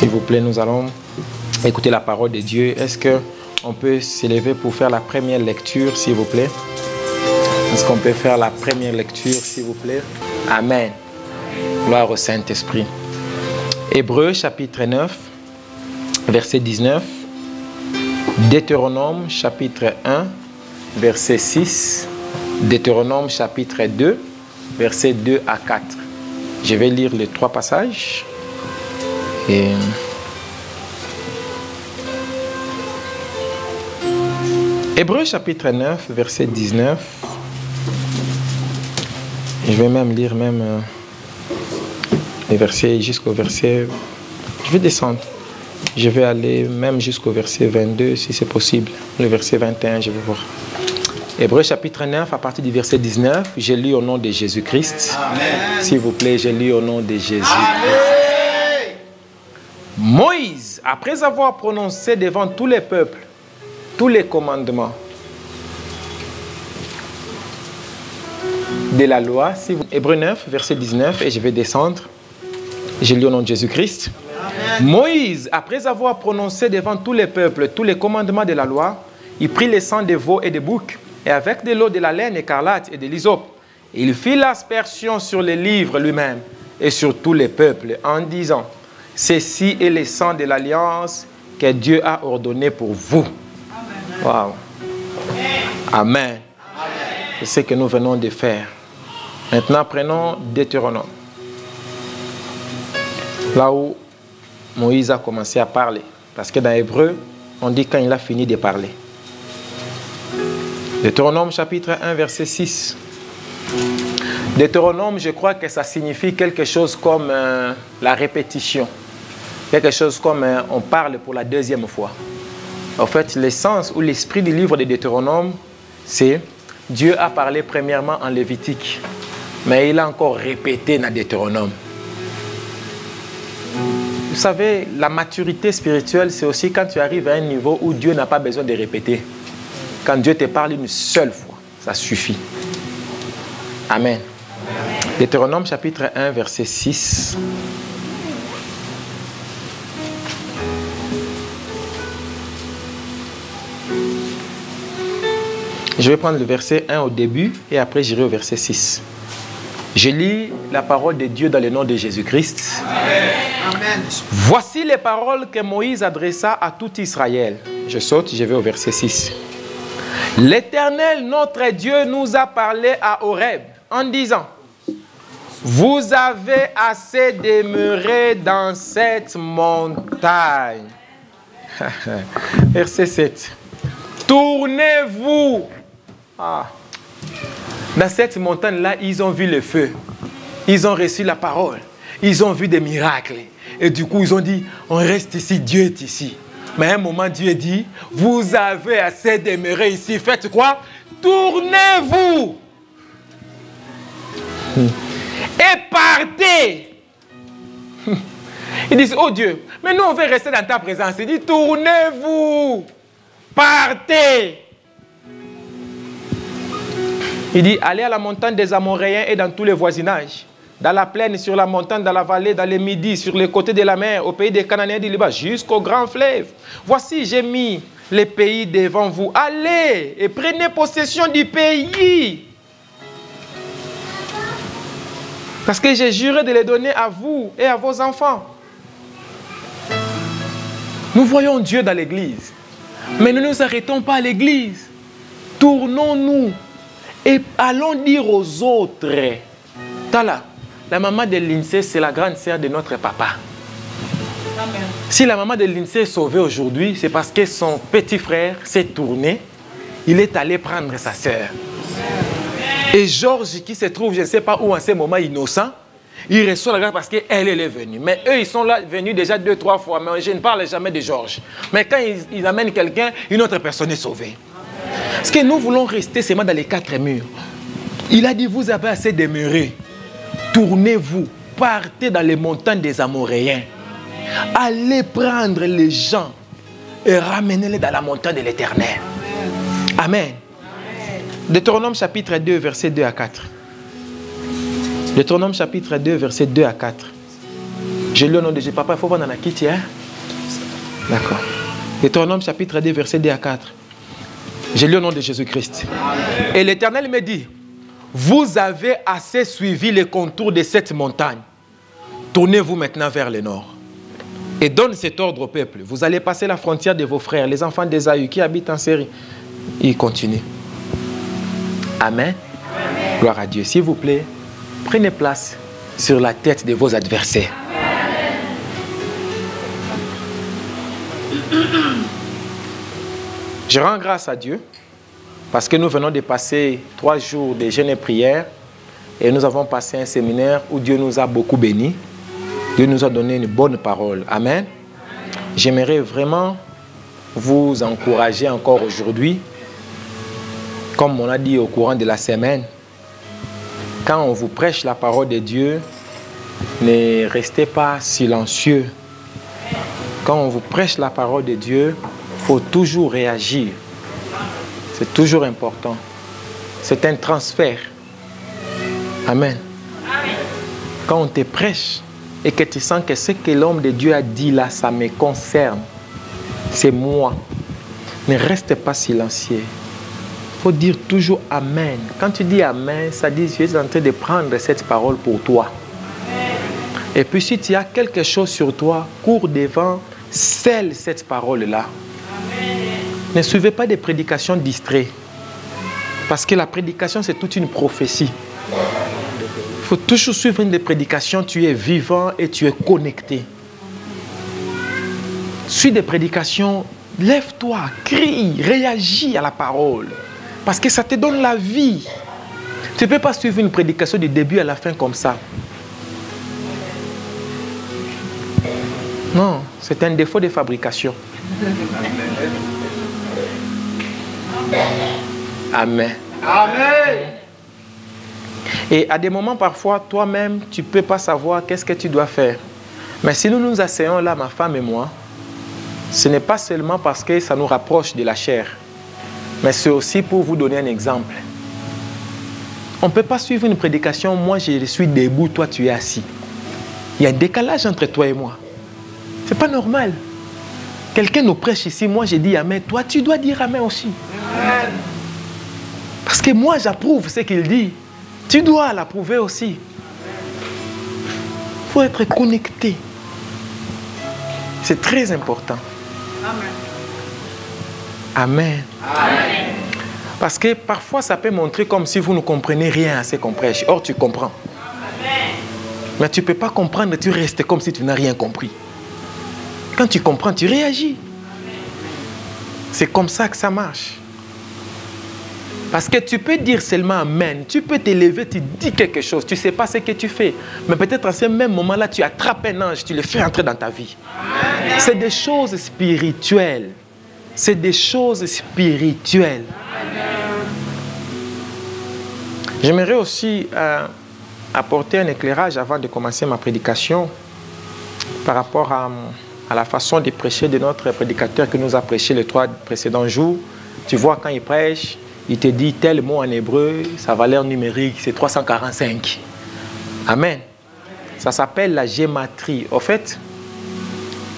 S'il vous plaît, nous allons écouter la parole de Dieu. Est-ce qu'on peut s'élever pour faire la première lecture, s'il vous plaît? Est-ce qu'on peut faire la première lecture, s'il vous plaît? Amen. Gloire au Saint-Esprit. Hébreux chapitre 9, verset 19. Deutéronome chapitre 1, verset 6. Deutéronome chapitre 2, verset 2 à 4. Je vais lire les trois passages. Et Hébreux chapitre 9, verset 19. Je vais même lire les versets jusqu'au verset... Je vais descendre. Je vais aller même jusqu'au verset 22 si c'est possible. Le verset 21, je vais voir. Hébreux chapitre 9, à partir du verset 19, je lis au nom de Jésus-Christ. S'il vous plaît, je lis au nom de Jésus-Christ. Moïse, après avoir prononcé devant tous les peuples, tous les commandements de la loi, Hébreux 9, verset 19, et je vais descendre. Je lis au nom de Jésus-Christ. Moïse, après avoir prononcé devant tous les peuples, tous les commandements de la loi, il prit le sang des veaux et des boucs, et avec de l'eau de la laine écarlate et de l'hysope, il fit l'aspersion sur les livres lui-même et sur tous les peuples, en disant, « Ceci est le sang de l'alliance que Dieu a ordonné pour vous. » Wow. Amen. C'est ce que nous venons de faire. Maintenant, prenons Deutéronome. Là où Moïse a commencé à parler. Parce que dans Hébreu, on dit quand il a fini de parler. Deutéronome chapitre 1, verset 6. Deutéronome, je crois que ça signifie quelque chose comme la répétition. Quelque chose comme on parle pour la deuxième fois. En fait, l'essence ou l'esprit du livre de Deutéronome, c'est Dieu a parlé premièrement en Lévitique, mais il a encore répété dans Deutéronome. Vous savez, la maturité spirituelle, c'est aussi quand tu arrives à un niveau où Dieu n'a pas besoin de répéter. Quand Dieu te parle une seule fois, ça suffit. Amen. Deutéronome chapitre 1, verset 6. Je vais prendre le verset 1 au début et après j'irai au verset 6. Je lis la parole de Dieu dans le nom de Jésus-Christ. Amen. Voici les paroles que Moïse adressa à tout Israël. Je saute, je vais au verset 6. L'Éternel, notre Dieu, nous a parlé à Horeb en disant, vous avez assez demeuré dans cette montagne. Verset 7. Tournez-vous. Dans cette montagne-là, ils ont vu le feu. Ils ont reçu la parole. Ils ont vu des miracles. Et du coup, ils ont dit, on reste ici, Dieu est ici. Mais à un moment, Dieu dit, vous avez assez demeuré ici. Faites quoi? Tournez-vous. Et partez. Ils disent, oh Dieu, mais nous on veut rester dans ta présence. Il dit, tournez-vous. Partez. Il dit, allez à la montagne des Amoréens et dans tous les voisinages. Dans la plaine, sur la montagne, dans la vallée, dans les midis, sur les côtés de la mer, au pays des Cananéens du Liban, jusqu'au grand fleuve. Voici, j'ai mis les pays devant vous. Allez et prenez possession du pays. Parce que j'ai juré de les donner à vous et à vos enfants. Nous voyons Dieu dans l'église. Mais ne nous arrêtons pas à l'église. Tournons-nous et allons dire aux autres. Tala, la maman de Lindsay, c'est la grande sœur de notre papa. Amen. Si la maman de Lindsay est sauvée aujourd'hui, c'est parce que son petit frère s'est tourné. Il est allé prendre sa sœur. Et Georges, qui se trouve, je ne sais pas où en ce moment, innocent, il reçoit la grâce parce qu'elle est venue. Mais eux, ils sont là venus déjà 2-3 fois. Mais je ne parle jamais de Georges. Mais quand ils amènent quelqu'un, une autre personne est sauvée. Parce que nous voulons rester seulement dans les 4 murs. Il a dit, vous avez assez demeuré. Tournez-vous, partez dans les montagnes des Amoréens. Allez prendre les gens et ramenez-les dans la montagne de l'Éternel. Amen. Deutéronome chapitre 2, versets 2 à 4. Deutéronome chapitre 2, versets 2 à 4. Je lis au nom de Jésus. Papa, il faut voir dans la kitty, hein? D'accord. Deutéronome chapitre 2, verset 2 à 4. J'ai lu au nom de Jésus-Christ. Et l'Éternel me dit, vous avez assez suivi les contours de cette montagne. Tournez-vous maintenant vers le nord. Et donne cet ordre au peuple. Vous allez passer la frontière de vos frères, les enfants d'Ésaü qui habitent en Série. Il continue. Amen. Amen. Gloire à Dieu. S'il vous plaît, prenez place sur la tête de vos adversaires. Je rends grâce à Dieu parce que nous venons de passer 3 jours de jeûne et prière et nous avons passé un séminaire où Dieu nous a beaucoup bénis. Dieu nous a donné une bonne parole. Amen. J'aimerais vraiment vous encourager encore aujourd'hui, comme on a dit au courant de la semaine, quand on vous prêche la parole de Dieu, ne restez pas silencieux. Quand on vous prêche la parole de Dieu, il faut toujours réagir. C'est toujours important. C'est un transfert. Amen. Quand on te prêche et que tu sens que ce que l'homme de Dieu a dit là, ça me concerne, c'est moi. Ne reste pas silencieux. Il faut dire toujours Amen. Quand tu dis Amen, ça dit je suis en train de prendre cette parole pour toi. Et puis si tu as quelque chose sur toi, cours devant, scelle cette parole-là. Ne suivez pas des prédications distraites. Parce que la prédication, c'est toute une prophétie. Il faut toujours suivre une des prédications, tu es vivant et tu es connecté. Suis des prédications, lève-toi, crie, réagis à la parole. Parce que ça te donne la vie. Tu ne peux pas suivre une prédication du début à la fin comme ça. Non, c'est un défaut de fabrication. Amen. Amen. Et à des moments, parfois, toi-même, tu ne peux pas savoir qu'est-ce que tu dois faire. Mais si nous nous asseyons là, ma femme et moi, ce n'est pas seulement parce que ça nous rapproche de la chair, mais c'est aussi pour vous donner un exemple. On ne peut pas suivre une prédication, moi je suis debout, toi tu es assis. Il y a un décalage entre toi et moi. Ce n'est pas normal. Quelqu'un nous prêche ici, moi j'ai dit Amen, toi tu dois dire Amen aussi. Amen. Parce que moi j'approuve ce qu'il dit. Tu dois l'approuver aussi. Il faut être connecté. C'est très important. Amen. Amen. Parce que parfois ça peut montrer comme si vous ne comprenez rien à ce qu'on prêche. Or tu comprends. Amen. Mais tu ne peux pas comprendre, tu restes comme si tu n'as rien compris. Quand tu comprends, tu réagis. C'est comme ça que ça marche. Parce que tu peux dire seulement Amen. Tu peux t'élever, tu dis quelque chose. Tu ne sais pas ce que tu fais. Mais peut-être à ce même moment-là, tu attrapes un ange, tu le fais entrer dans ta vie. C'est des choses spirituelles. C'est des choses spirituelles. J'aimerais aussi apporter un éclairage avant de commencer ma prédication par rapport à la façon de prêcher de notre prédicateur qui nous a prêché les 3 précédents jours. Tu vois, quand il prêche, il te dit tel mot en hébreu, sa valeur numérique, c'est 345. Amen. Ça s'appelle la gématrie. En fait,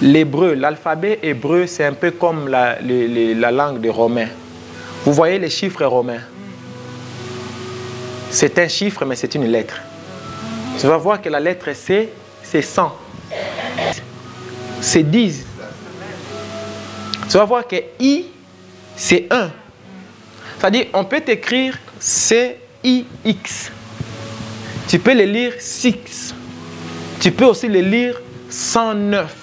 l'hébreu, l'alphabet hébreu, c'est un peu comme la langue des Romains. Vous voyez les chiffres romains. C'est un chiffre, mais c'est une lettre. Tu vas voir que la lettre C, c'est 100. C'est 10. Tu vas voir que I, c'est 1. C'est-à-dire, on peut t'écrire C-I-X. Tu peux le lire 6. Tu peux aussi le lire 109.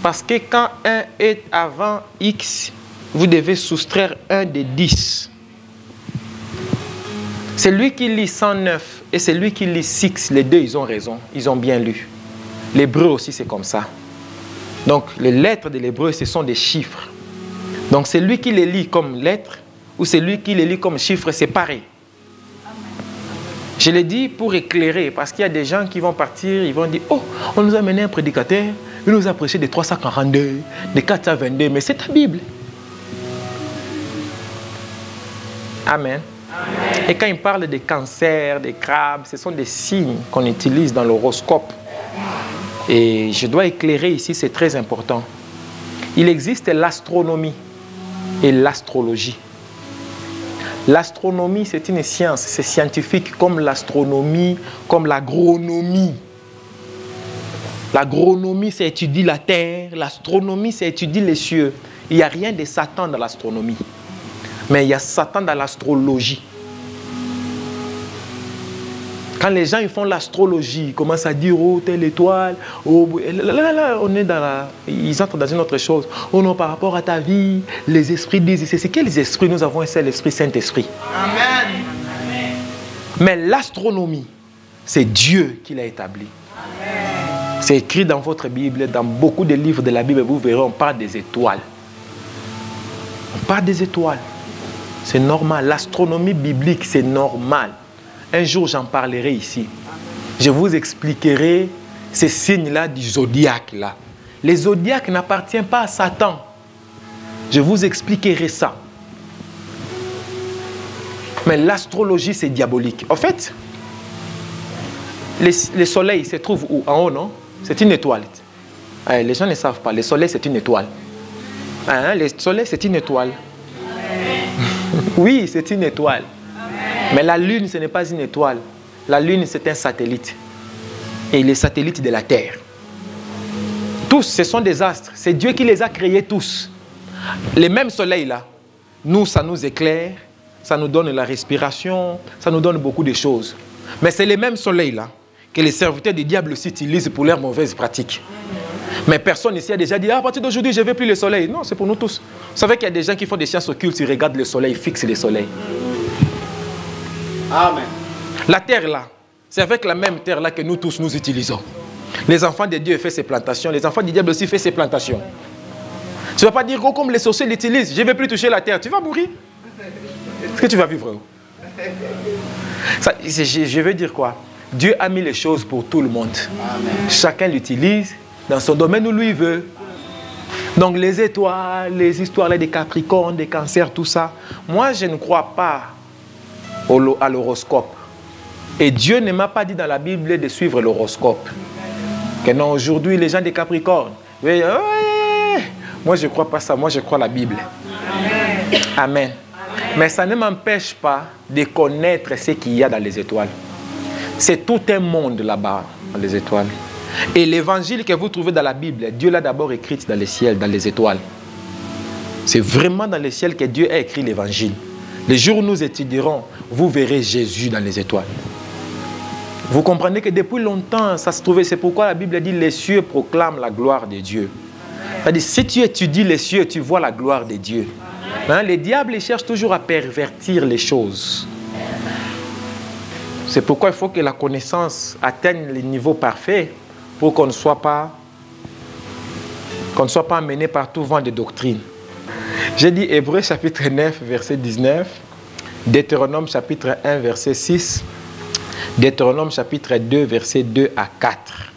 Parce que quand 1 est avant X, vous devez soustraire 1 de 10. Celui qui lit 109 et celui qui lit 6, les deux, ils ont raison. Ils ont bien lu. L'hébreu aussi, c'est comme ça. Donc, les lettres de l'hébreu, ce sont des chiffres. Donc, celui qui les lit comme lettres ou celui qui les lit comme chiffres, c'est pareil. Je l'ai dit pour éclairer, parce qu'il y a des gens qui vont partir, ils vont dire, oh, on nous a amené un prédicateur, il nous a prêché de 342, de 422, mais c'est ta Bible. Amen. Amen. Et quand il parle des cancers, des crabes, ce sont des signes qu'on utilise dans l'horoscope. Et je dois éclairer ici, c'est très important. Il existe l'astronomie et l'astrologie. L'astronomie, c'est une science, c'est scientifique comme l'astronomie, comme l'agronomie. L'agronomie, c'est étudier la terre, l'astronomie, c'est étudier les cieux. Il n'y a rien de Satan dans l'astronomie, mais il y a Satan dans l'astrologie. Quand les gens ils font l'astrologie, ils commencent à dire oh telle étoile, oh, là, on est dans la, ils entrent dans une autre chose. Oh non, par rapport à ta vie, les esprits disent, c'est quels esprits? Nous avons un seul esprit, Saint-Esprit. Amen. Mais l'astronomie, c'est Dieu qui l'a établi. C'est écrit dans votre Bible, dans beaucoup de livres de la Bible, vous verrez, on parle des étoiles. On parle des étoiles. C'est normal. L'astronomie biblique, c'est normal. Un jour, j'en parlerai ici. Je vous expliquerai ces signes-là du zodiaque. Là. Les zodiaques n'appartiennent pas à Satan. Je vous expliquerai ça. Mais l'astrologie, c'est diabolique. En fait, le soleil se trouve où? En haut, non? C'est une étoile. Les gens ne savent pas. Le soleil, c'est une étoile. Le soleil, c'est une étoile. Oui, c'est une étoile. Mais la lune, ce n'est pas une étoile. La lune, c'est un satellite. Et les satellites de la Terre. Tous, ce sont des astres. C'est Dieu qui les a créés tous. Les mêmes soleils là, nous, ça nous éclaire, ça nous donne la respiration, ça nous donne beaucoup de choses. Mais c'est les mêmes soleils là que les serviteurs du diable aussi utilisent pour leurs mauvaises pratiques. Mais personne ici a déjà dit, à partir d'aujourd'hui, je ne veux plus le soleil. Non, c'est pour nous tous. Vous savez qu'il y a des gens qui font des sciences occultes, ils regardent le soleil, ils fixent le soleil. Amen. La terre là, c'est avec la même terre là que nous tous nous utilisons. Les enfants de Dieu font ces plantations, les enfants du diable aussi font ces plantations. Tu ne vas pas dire, oh, comme les sorciers l'utilisent, je ne vais plus toucher la terre. Tu vas mourir. Est-ce que tu vas vivre? Ça, je veux dire quoi? Dieu a mis les choses pour tout le monde. Amen. Chacun l'utilise dans son domaine où lui veut. Donc les étoiles, les histoires là, des Capricornes, des Cancers, tout ça. Moi, je ne crois pas à l'horoscope. Et Dieu ne m'a pas dit dans la Bible de suivre l'horoscope. Que non, aujourd'hui, les gens des Capricornes. Oui, moi, je ne crois pas ça. Moi, je crois la Bible. Amen. Amen. Mais ça ne m'empêche pas de connaître ce qu'il y a dans les étoiles. C'est tout un monde là-bas, dans les étoiles. Et l'évangile que vous trouvez dans la Bible, Dieu l'a d'abord écrit dans les ciels, dans les étoiles. C'est vraiment dans les ciels que Dieu a écrit l'évangile. Les jours où nous étudierons, vous verrez Jésus dans les étoiles. Vous comprenez que depuis longtemps, ça se trouvait. C'est pourquoi la Bible dit les cieux proclament la gloire de Dieu. C'est-à-dire, si tu étudies les cieux, tu vois la gloire de Dieu. Hein, les diables cherchent toujours à pervertir les choses. C'est pourquoi il faut que la connaissance atteigne le niveau parfait pour qu'on ne soit pas amené par tout vent de doctrine. J'ai dit Hébreux chapitre 9, verset 19, Deutéronome chapitre 1, verset 6, Deutéronome chapitre 2, verset 2 à 4.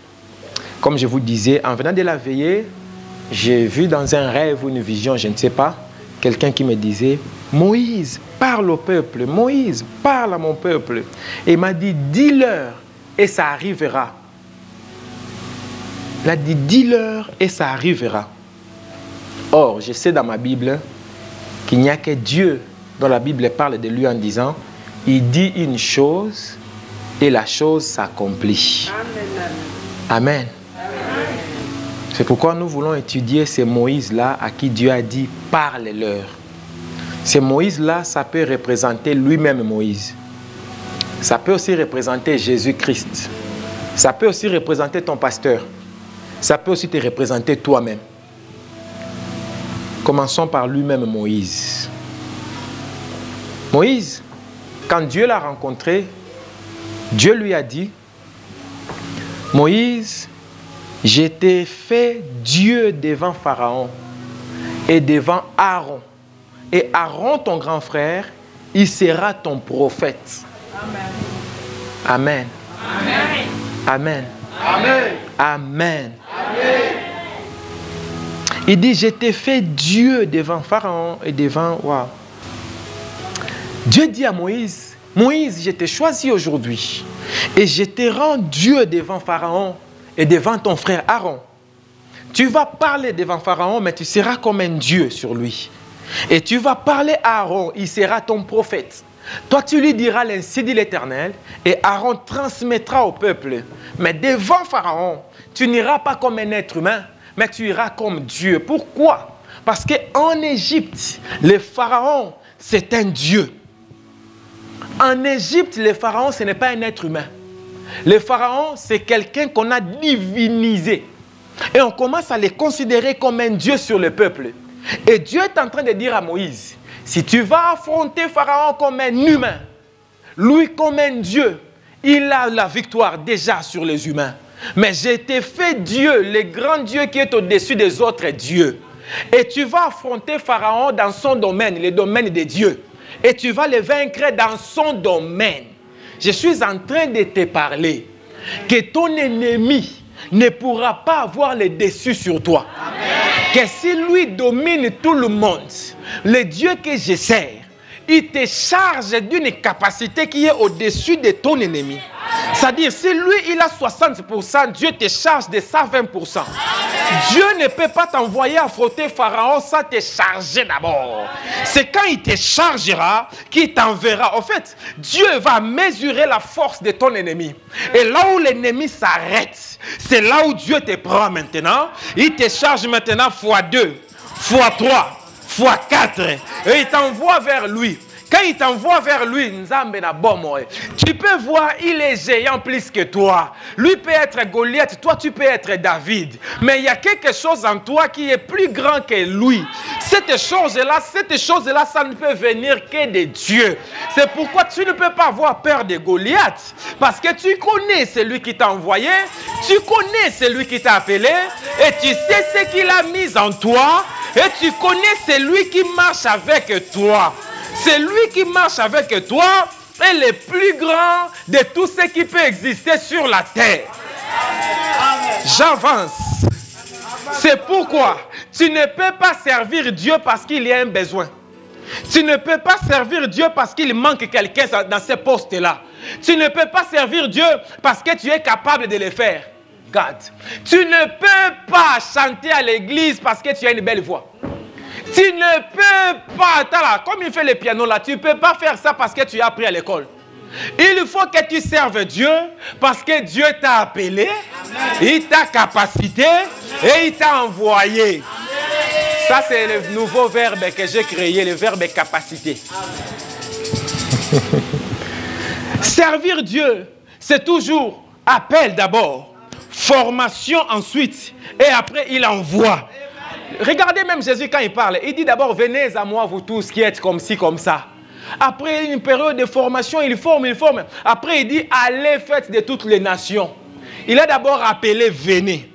Comme je vous disais, en venant de la veillée, j'ai vu dans un rêve ou une vision, je ne sais pas, quelqu'un qui me disait, Moïse, parle au peuple, Moïse, parle à mon peuple. Et il m'a dit, dis-leur et ça arrivera. Il a dit, dis-leur et ça arrivera. Or, je sais dans ma Bible qu'il n'y a que Dieu dont la Bible parle de lui en disant, il dit une chose et la chose s'accomplit. Amen. C'est pourquoi nous voulons étudier ces Moïse-là à qui Dieu a dit, parle-leur. Ces Moïse-là, ça peut représenter lui-même Moïse. Ça peut aussi représenter Jésus-Christ. Ça peut aussi représenter ton pasteur. Ça peut aussi te représenter toi-même. Commençons par lui-même Moïse. Moïse, quand Dieu l'a rencontré, Dieu lui a dit, Moïse, je t'ai fait Dieu devant Pharaon et devant Aaron. Et Aaron, ton grand frère, il sera ton prophète. Amen. Amen. Amen. Amen. Amen. Amen. Il dit, je t'ai fait Dieu devant Pharaon et devant... Wow. Dieu dit à Moïse, Moïse, je t'ai choisi aujourd'hui et je te rends Dieu devant Pharaon et devant ton frère Aaron. Tu vas parler devant Pharaon, mais tu seras comme un Dieu sur lui. Et tu vas parler à Aaron, il sera ton prophète. Toi, tu lui diras l'ainsi dit l'Éternel, et Aaron transmettra au peuple. Mais devant Pharaon, tu n'iras pas comme un être humain, mais tu iras comme Dieu. Pourquoi? Parce qu'en Égypte, le Pharaon, c'est un Dieu. En Égypte, le Pharaon, ce n'est pas un être humain. Le Pharaon, c'est quelqu'un qu'on a divinisé. Et on commence à les considérer comme un Dieu sur le peuple. Et Dieu est en train de dire à Moïse, si tu vas affronter Pharaon comme un humain, lui comme un Dieu, il a la victoire déjà sur les humains. Mais j'ai été fait Dieu, le grand Dieu qui est au-dessus des autres dieux. Et tu vas affronter Pharaon dans son domaine, le domaine de Dieu. Et tu vas le vaincre dans son domaine. Je suis en train de te parler que ton ennemi ne pourra pas avoir le dessus sur toi. Amen. Que si lui domine tout le monde, le Dieu que je sers, il te charge d'une capacité qui est au-dessus de ton ennemi. C'est-à-dire, si lui, il a 60%, Dieu te charge de 120%. Dieu ne peut pas t'envoyer affronter Pharaon sans te charger d'abord. C'est quand il te chargera qu'il t'enverra. En fait, Dieu va mesurer la force de ton ennemi. Et là où l'ennemi s'arrête, c'est là où Dieu te prend maintenant. Il te charge maintenant x2, x3, x4. Et il t'envoie vers lui. Quand il t'envoie vers lui, tu peux voir, il est géant plus que toi. Lui peut être Goliath, toi tu peux être David. Mais il y a quelque chose en toi qui est plus grand que lui. Cette chose-là, ça ne peut venir que de Dieu. C'est pourquoi tu ne peux pas avoir peur de Goliath. Parce que tu connais celui qui t'a envoyé, tu connais celui qui t'a appelé, et tu sais ce qu'il a mis en toi, et tu connais celui qui marche avec toi. C'est lui qui marche avec toi est le plus grand de tout ce qui peut exister sur la terre. J'avance. C'est pourquoi tu ne peux pas servir Dieu parce qu'il y a un besoin. Tu ne peux pas servir Dieu parce qu'il manque quelqu'un dans ce poste-là. Tu ne peux pas servir Dieu parce que tu es capable de le faire. God. Tu ne peux pas chanter à l'église parce que tu as une belle voix. Tu ne peux pas, comme il fait le piano là, tu ne peux pas faire ça parce que tu as appris à l'école. Il faut que tu serves Dieu parce que Dieu t'a appelé, il t'a capacité et il t'a envoyé. Ça c'est le nouveau verbe que j'ai créé, le verbe capacité. Servir Dieu, c'est toujours appel d'abord, formation ensuite et après il envoie. Regardez même Jésus quand il parle, il dit d'abord venez à moi vous tous qui êtes comme ci, comme ça. Après une période de formation, il forme. Après il dit allez faites de toutes les nations. Il a d'abord appelé venez.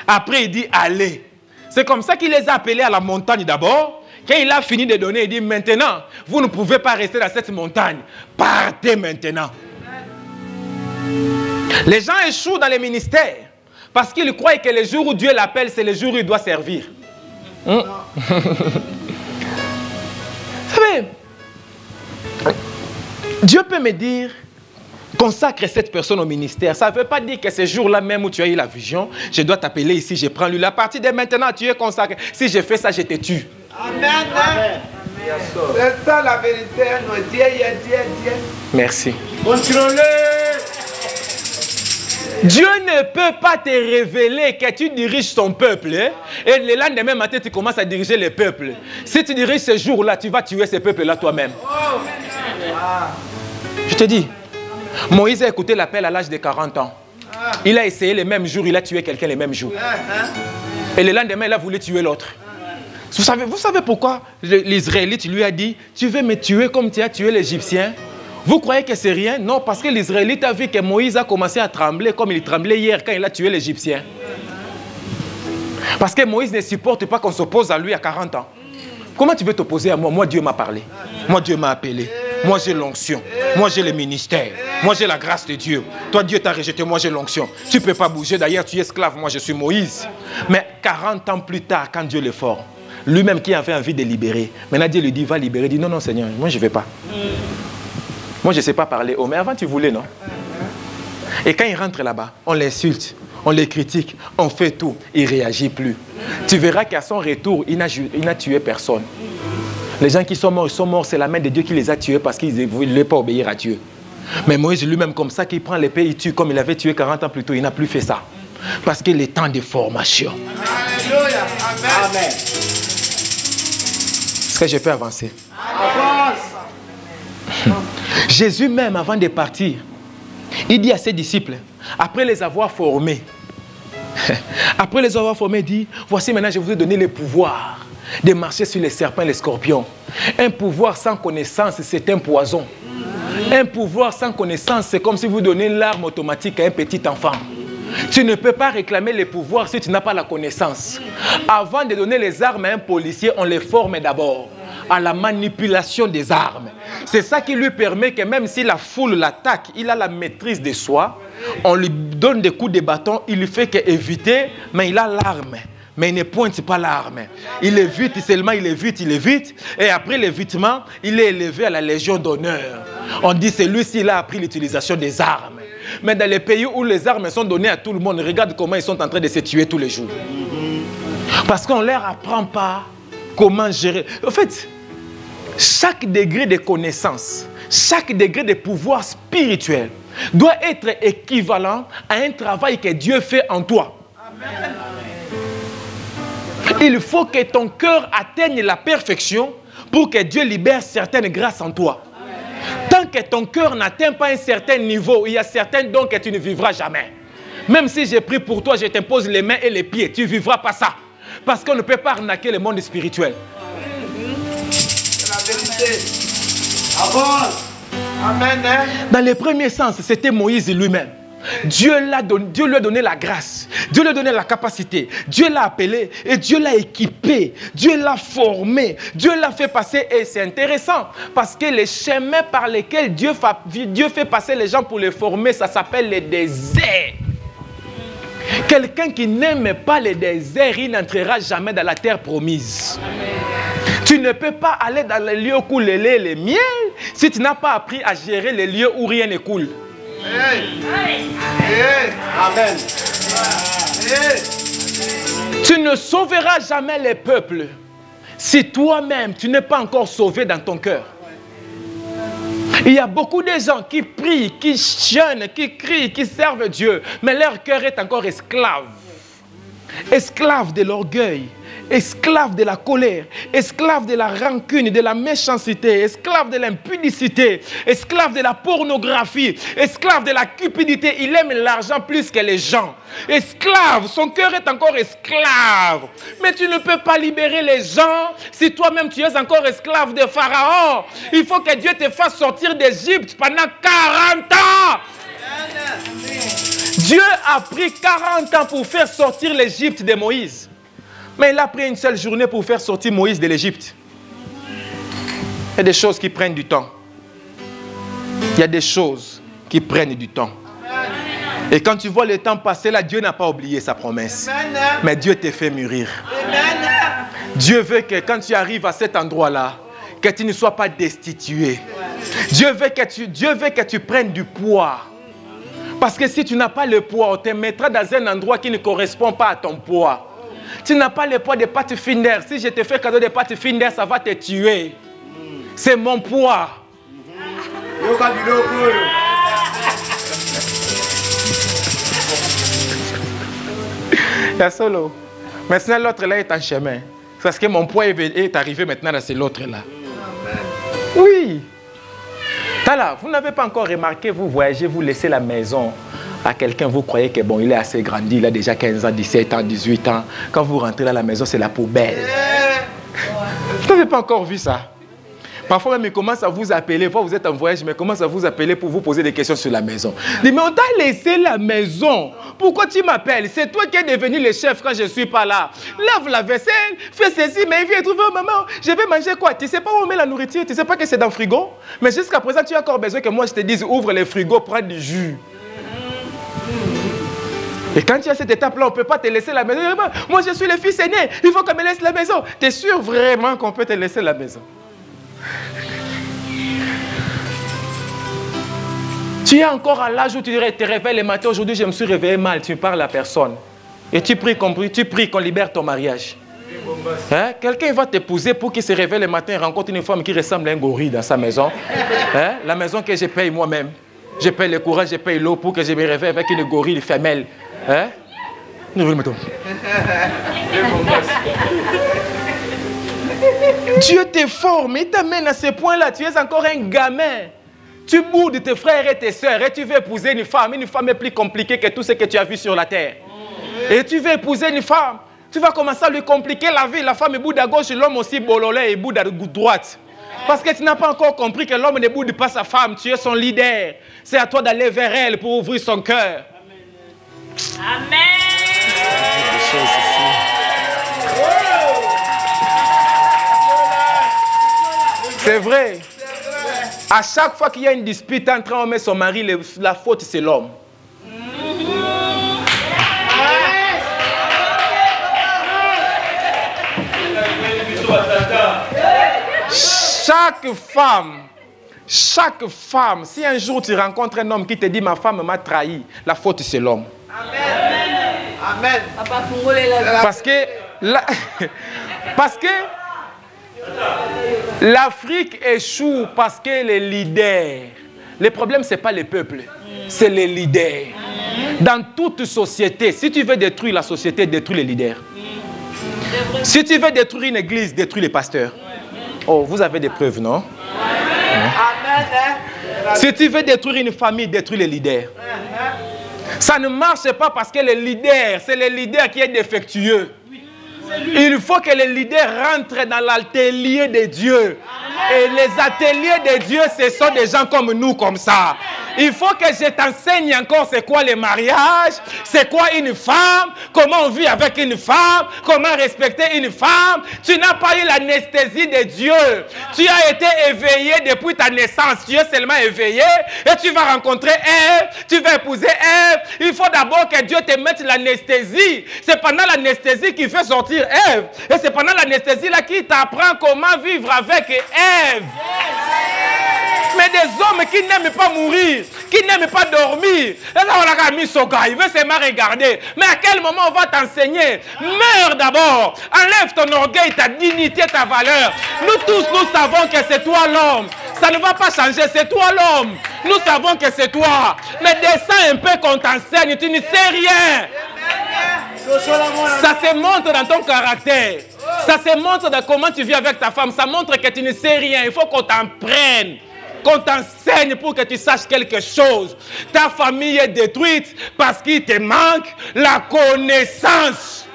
Après il dit allez. C'est comme ça qu'il les a appelés à la montagne d'abord. Quand il a fini de donner, il dit maintenant vous ne pouvez pas rester dans cette montagne. Partez maintenant. Les gens échouent dans les ministères parce qu'ils croient que le jour où Dieu l'appelle, c'est le jour où il doit servir. Vous savez, Dieu peut me dire, consacre cette personne au ministère. Ça ne veut pas dire que ce jour-là même où tu as eu la vision, je dois t'appeler ici, je prends lui. À partir de maintenant, tu es consacré. Si je fais ça, je te tue. Amen. C'est ça la vérité. Dieu. Merci. Contrôlez. Dieu ne peut pas te révéler que tu diriges ton peuple. Hein? Et le lendemain matin, tu commences à diriger le peuple. Si tu diriges ce jour-là, tu vas tuer ce peuple-là toi-même. Je te dis, Moïse a écouté l'appel à l'âge de 40 ans. Il a essayé le même jour, il a tué quelqu'un le même jour. Et le lendemain, il a voulu tuer l'autre. Vous savez pourquoi l'Israélite lui a dit, tu veux me tuer comme tu as tué l'Égyptien? Vous croyez que c'est rien? Non, parce que l'Israélite a vu que Moïse a commencé à trembler comme il tremblait hier quand il a tué l'Égyptien. Parce que Moïse ne supporte pas qu'on s'oppose à lui à 40 ans. Comment tu veux t'opposer à moi? Moi, Dieu m'a parlé. Moi, Dieu m'a appelé. Moi, j'ai l'onction. Moi, j'ai le ministère. Moi, j'ai la grâce de Dieu. Toi, Dieu t'a rejeté. Moi, j'ai l'onction. Tu ne peux pas bouger. D'ailleurs, tu es esclave. Moi, je suis Moïse. Mais 40 ans plus tard, quand Dieu le forme, lui-même qui avait envie de libérer, maintenant Dieu lui dit, va libérer. Il dit, non, non, Seigneur, moi, je ne vais pas. Moi, je ne sais pas parler haut, mais avant, tu voulais, non? Et quand il rentre là-bas, on l'insulte. on les critique, on fait tout, il ne réagit plus. Tu verras qu'à son retour, il n'a tué personne. Les gens qui sont morts, c'est la main de Dieu qui les a tués parce qu'ils ne voulaient pas obéir à Dieu. Mais Moïse lui-même comme ça, qu'il prend l'épée, il tue comme il avait tué 40 ans plus tôt, il n'a plus fait ça. Parce qu'il est temps de formation. Alléluia. Amen. Est-ce que je peux avancer? Avance. Jésus même, avant de partir, il dit à ses disciples, après les avoir formés, il dit, voici maintenant je vous ai donné le pouvoir de marcher sur les serpents et les scorpions. Un pouvoir sans connaissance, c'est un poison. Un pouvoir sans connaissance, c'est comme si vous donnez l'arme automatique à un petit enfant. Tu ne peux pas réclamer les pouvoirs si tu n'as pas la connaissance. Avant de donner les armes à un policier, on les forme d'abord à la manipulation des armes. C'est ça qui lui permet que même si la foule l'attaque, il a la maîtrise de soi. On lui donne des coups de bâton, il lui fait qu'éviter, mais il a l'arme. Mais il ne pointe pas l'arme. Il évite seulement, il évite. Et après l'évitement, il est élevé à la Légion d'honneur. On dit celui-ci, il a appris l'utilisation des armes. Mais dans les pays où les armes sont données à tout le monde, regarde comment ils sont en train de se tuer tous les jours. Parce qu'on ne leur apprend pas comment gérer. En fait, chaque degré de connaissance, chaque degré de pouvoir spirituel doit être équivalent à un travail que Dieu fait en toi. Amen. Il faut que ton cœur atteigne la perfection pour que Dieu libère certaines grâces en toi. Tant que ton cœur n'atteint pas un certain niveau, il y a certains dons que tu ne vivras jamais. Même si j'ai pris pour toi, je t'impose les mains et les pieds, tu ne vivras pas ça. Parce qu'on ne peut pas arnaquer le monde spirituel. C'est la vérité. Avance. Amen. Dans le premier sens, c'était Moïse lui-même. Dieu lui a donné la grâce, Dieu lui a donné la capacité, Dieu l'a appelé et Dieu l'a équipé, Dieu l'a formé, Dieu l'a fait passer. Et c'est intéressant parce que les chemins par lesquels Dieu fait passer les gens pour les former, ça s'appelle les déserts. Quelqu'un qui n'aime pas les déserts, il n'entrera jamais dans la terre promise. Tu ne peux pas aller dans les lieux où coule le lait et le miel si tu n'as pas appris à gérer les lieux où rien ne coule. Amen. Tu ne sauveras jamais les peuples si toi-même tu n'es pas encore sauvé dans ton cœur. Il y a beaucoup de gens qui prient, qui jeûnent, qui crient, qui servent Dieu, mais leur cœur est encore esclave. Esclave de l'orgueil, esclave de la colère, esclave de la rancune, de la méchanceté, esclave de l'impudicité, esclave de la pornographie, esclave de la cupidité. Il aime l'argent plus que les gens. Esclave, son cœur est encore esclave. Mais tu ne peux pas libérer les gens si toi-même tu es encore esclave de Pharaon. Il faut que Dieu te fasse sortir d'Égypte pendant 40 ans. Dieu a pris 40 ans pour faire sortir l'Égypte de Moïse. Mais il a pris une seule journée pour faire sortir Moïse de l'Égypte. Il y a des choses qui prennent du temps. Il y a des choses qui prennent du temps. Et quand tu vois le temps passer là, Dieu n'a pas oublié sa promesse. Mais Dieu te fait mûrir. Dieu veut que quand tu arrives à cet endroit-là, que tu ne sois pas destitué. Dieu veut que tu prennes du poids. Parce que si tu n'as pas le poids, on te mettra dans un endroit qui ne correspond pas à ton poids. Tu n'as pas le poids de Pathfinder. Si je te fais cadeau de Pathfinder, ça va te tuer. C'est mon poids. Solo. Maintenant, l'autre là est en chemin. Parce que mon poids est arrivé maintenant dans l'autre là. Oui. Tala, vous n'avez pas encore remarqué, vous voyagez, vous laissez la maison à quelqu'un, vous croyez que bon, il est assez grandi, il a déjà 15 ans, 17 ans, 18 ans. Quand vous rentrez à la maison, c'est la poubelle. Vous n'avez pas encore vu ça? Parfois même, il commence à vous appeler, vous êtes en voyage, mais il commence à vous appeler pour vous poser des questions sur la maison. Il dit, mais on t'a laissé la maison. Pourquoi tu m'appelles? C'est toi qui es devenu le chef quand je ne suis pas là. Lave la vaisselle, fais ceci, mais il vient trouver, oh, maman, je vais manger quoi? Tu ne sais pas où on met la nourriture, tu ne sais pas que c'est dans le frigo? Mais jusqu'à présent, tu as encore besoin que moi je te dise, ouvre le frigo, prends du jus. Et quand tu as cette étape-là, on ne peut pas te laisser la maison. Moi, je suis le fils aîné, il faut qu'on me laisse la maison. Tu es sûr vraiment qu'on peut te laisser Tu es encore à l'âge où tu te réveilles le matin. Aujourd'hui, je me suis réveillé mal. Tu parles à personne. Et tu pries qu'on libère ton mariage. Hein? Quelqu'un va t'épouser pour qu'il se réveille le matin et rencontre une femme qui ressemble à un gorille dans sa maison. Hein? La maison que je paye moi-même. Je paye le courage, je paye l'eau pour que je me réveille avec une gorille femelle. Hein? Dieu te forme, il t'amène à ce point-là. Tu es encore un gamin. Tu boudes tes frères et tes sœurs et tu veux épouser une femme. Une femme est plus compliquée que tout ce que tu as vu sur la terre. Et tu veux épouser une femme. Tu vas commencer à lui compliquer la vie. La femme boude à gauche, l'homme aussi bololé et boude à droite. Parce que tu n'as pas encore compris que l'homme ne boude pas sa femme. Tu es son leader. C'est à toi d'aller vers elle pour ouvrir son cœur. Amen. C'est vrai. À chaque fois qu'il y a une dispute entre un homme et son mari, la faute c'est l'homme. Chaque femme, si un jour tu rencontres un homme qui te dit ma femme m'a trahi, la faute c'est l'homme. Amen. Parce que l'Afrique échoue parce que les leaders, le problème ce n'est pas les peuples, c'est les leaders. Dans toute société, si tu veux détruire la société, détruis les leaders. Si tu veux détruire une église, détruis les pasteurs. Oh, vous avez des preuves, non? Si tu veux détruire une famille, détruis les leaders. Ça ne marche pas parce que les leaders, c'est le leader qui est défectueux. Il faut que les leaders rentrent dans l'atelier de Dieu. Et les ateliers de Dieu, ce sont des gens comme nous, comme ça. Il faut que je t'enseigne encore c'est quoi le mariage, c'est quoi une femme, comment on vit avec une femme, comment respecter une femme. Tu n'as pas eu l'anesthésie de Dieu. Tu as été éveillé depuis ta naissance. Tu es seulement éveillé et tu vas rencontrer Ève, tu vas épouser Ève. Il faut d'abord que Dieu te mette l'anesthésie. C'est pendant l'anesthésie qu'il fait sortir Ève. Et c'est pendant l'anesthésie là qu'il t'apprend comment vivre avec Ève. Mais des hommes qui n'aiment pas mourir, qui n'aiment pas dormir. Et là, on l'a mis son gars, il veut seulement regarder. Mais à quel moment on va t'enseigner? Meurs d'abord. Enlève ton orgueil, ta dignité, ta valeur. Nous tous, nous savons que c'est toi l'homme. Ça ne va pas changer, c'est toi l'homme. Nous savons que c'est toi. Mais descends un peu qu'on t'enseigne, tu ne sais rien. Ça se montre dans ton caractère. Ça se montre dans comment tu vis avec ta femme. Ça montre que tu ne sais rien. Il faut qu'on t'apprenne, qu'on t'enseigne pour que tu saches quelque chose. Ta famille est détruite parce qu'il te manque la connaissance.